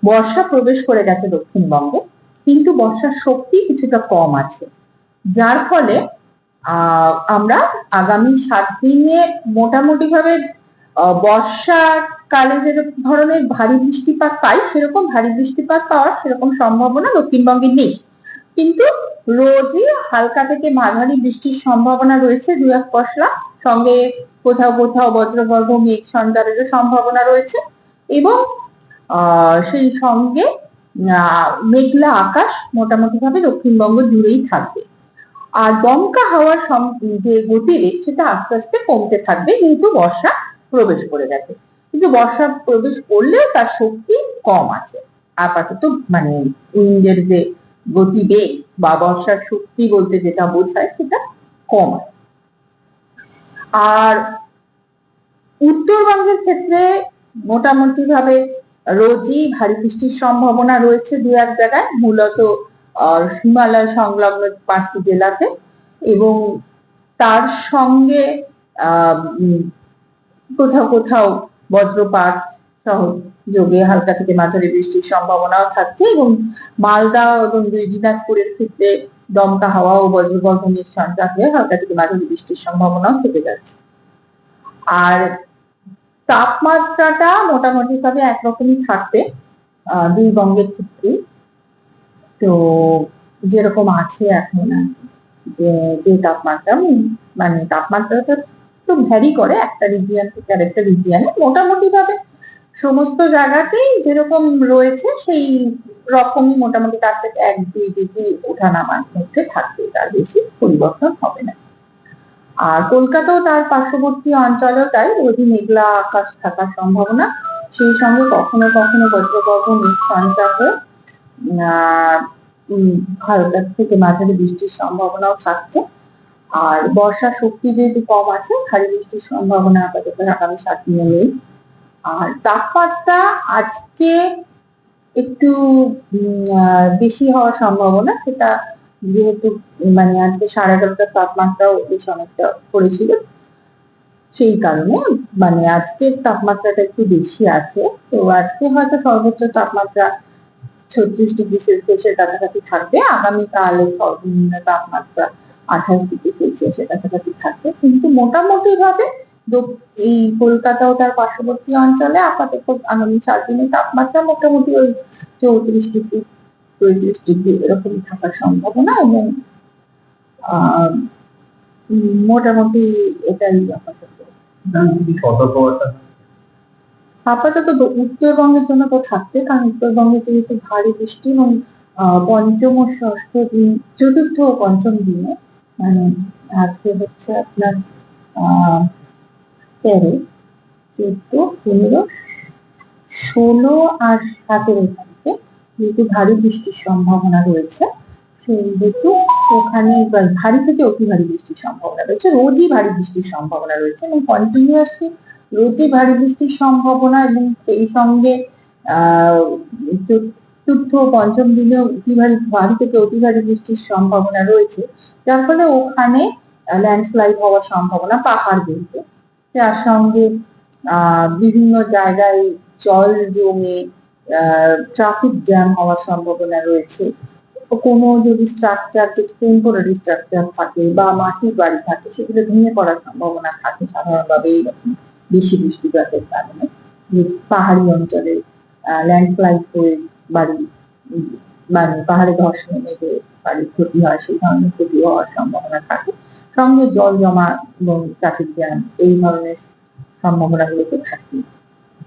বর্ষা প্রবেশ করে গেছে দক্ষিণবঙ্গে, কিন্তু বর্ষার শক্তি কিছুটা কম আছে, যার ফলে আমরা আগামী 7 দিনে মোটামুটি ভাবে বর্ষাকালে যে ধরনের ভারী বৃষ্টিপাত পাই সেরকম ভারী বৃষ্টিপাত পাওয়ার সেরকম সম্ভাবনা দক্ষিণবঙ্গে নেই, কিন্তু রোজই হালকা থেকে মাঝারি বৃষ্টির সম্ভাবনা রয়েছে 2-1 পশলা, সঙ্গে কোথাও কোথাও বজ্রগর্ভ মেঘ সঞ্চারেরও সম্ভাবনা রয়েছে, এবং সেই সঙ্গে মেঘলা আকাশ মোটামুটি ভাবে দক্ষিণবঙ্গ জুড়েই থাকবে। আর দমকা হাওয়ার যে গতিবেগ সেটা আস্তে আস্তে কমতে থাকবে, যেহেতু বর্ষা প্রবেশ করে গেছে, কিন্তু বর্ষা প্রবেশ করলেও তার শক্তি কম আছে আপাতত, মানে উইন্ডের যে গতিবেগ বা বর্ষার শক্তি বলতে যেটা বোঝায় সেটা কম আছে। আর উত্তরবঙ্গের ক্ষেত্রে মোটামুটি ভাবে রোজই ভারী বৃষ্টির সম্ভাবনা রয়েছে 2-1 জায়গায়, মূলত হিমালয় সংলগ্ন 5টি জেলাতে, এবং তার সঙ্গে কোথাও কোথাও বজ্রপাত সহ যোগে হালকা থেকে মাঝারি বৃষ্টির সম্ভাবনাও থাকছে, এবং মালদা এবং দিনাজপুরের ক্ষেত্রে দমকা হাওয়া ও বজ্রগর্ভ মেঘ সঞ্চার হয়ে হালকা থেকে মাঝারি বৃষ্টির সম্ভাবনাও থেকে যাচ্ছে। আর তাপমাত্রাটা মোটামুটি ভাবে একরকমই থাকবে দুই বঙ্গের ক্ষেত্রে, তো যেরকম আছে এখন যে তাপমাত্রা, মানে তাপমাত্রাটা তো ভ্যারি করে একটা রিজিয়ন থেকে আরেকটা রিজিয়নে, মোটামুটি ভাবে সমস্ত জায়গাতেই যেরকম রয়েছে সেই রকমই মোটামুটি তার থেকে 1-2 ডিগ্রি ওঠানামার মধ্যে থাকবে, তার বেশি পরিবর্তন হবে না। আর কলকাতাও তার পার্শ্ববর্তী অঞ্চলেও তাই রোজই মেঘলা আকাশ থাকার সম্ভাবনা, সেই সঙ্গে কখনো কখনো বজ্রগর্ভ মেঘ সঞ্চার হয়ে হালকা থেকে মাঝারি বৃষ্টির সম্ভাবনাও থাকছে। আর বর্ষার শক্তি যেহেতু কম আছে, ভারী বৃষ্টির সম্ভাবনা আপাতত আগামী 7 দিনে নেই। আর তাপমাত্রা আজকে একটু বেশি হওয়ার সম্ভাবনা, সেটা যেহেতু মানে আজকে 11:30টার তাপমাত্রাও বেশ অনেকটা পড়েছিল, সেই কারণে মানে আজকের তাপমাত্রাটা একটু বেশি আছে। তো আজকে হয়তো সর্বোচ্চ তাপমাত্রা 36 ডিগ্রি সেলসিয়াসের কাছাকাছি থাকবে, আগামীকালে সর্বনিম্ন তাপমাত্রা 28 ডিগ্রি সেলসিয়াসের কাছাকাছি থাকবে, কিন্তু মোটামুটি ভাবে এই কলকাতা ও তার পার্শ্ববর্তী অঞ্চলে আপাতত আগামী 7 দিনের তাপমাত্রা মোটামুটি ওই 34 ডিগ্রি 33 ডিগ্রি এরকম থাকার সম্ভাবনা, এবং মোটামুটি এটাই আপাতত উত্তরবঙ্গের জন্য তো থাকছে, কারণ উত্তরবঙ্গে যেহেতু ভারী বৃষ্টি, এবং পঞ্চম ও ষষ্ঠ দিন, চতুর্থ ও পঞ্চম দিনে, মানে আজকে হচ্ছে আপনার 13, 14, 15, 16 আর 17 তারিখে যেহেতু ভারী বৃষ্টির সম্ভাবনা রয়েছে, সেহেতু ওখানে ভারী থেকে অতি ভারী বৃষ্টির সম্ভাবনা রয়েছে, রোজই ভারী বৃষ্টির সম্ভাবনা রয়েছে, এবং কন্টিনিউয়াসলি রোজই ভারী বৃষ্টির সম্ভাবনা, এবং সেই সঙ্গে চতুর্থ পঞ্চম দিনে ভারী থেকে অতি ভারী বৃষ্টির সম্ভাবনা রয়েছে, যার ফলে ওখানে ল্যান্ডস্লাইড হওয়ার সম্ভাবনা, পাহাড় বলতে, তার সঙ্গে বিভিন্ন জায়গায় জল জমে ট্রাফিক জ্যাম হওয়ার সম্ভাবনা রয়েছে। কোনো যদি স্ট্রাকচার, যে টেম্পোরারি স্ট্রাকচার থাকে বা মাটির বাড়ি থাকে, সেগুলো ভেঙে পড়ার সম্ভাবনা থাকে সাধারণভাবে এইরকম বেশি বৃষ্টিপাতের কারণে, যে পাহাড়ি অঞ্চলে ল্যান্ডস্লাইড হয়ে বাড়ি, মানে পাহাড়ে ধস নেমে যে বাড়ির ক্ষতি হয়, সেই ধরনের ক্ষতি হওয়ার সম্ভাবনা থাকে, সঙ্গে জল জমা এবং ট্রাফিক জ্যাম এই ধরনের সম্ভাবনাগুলো তো থাকে।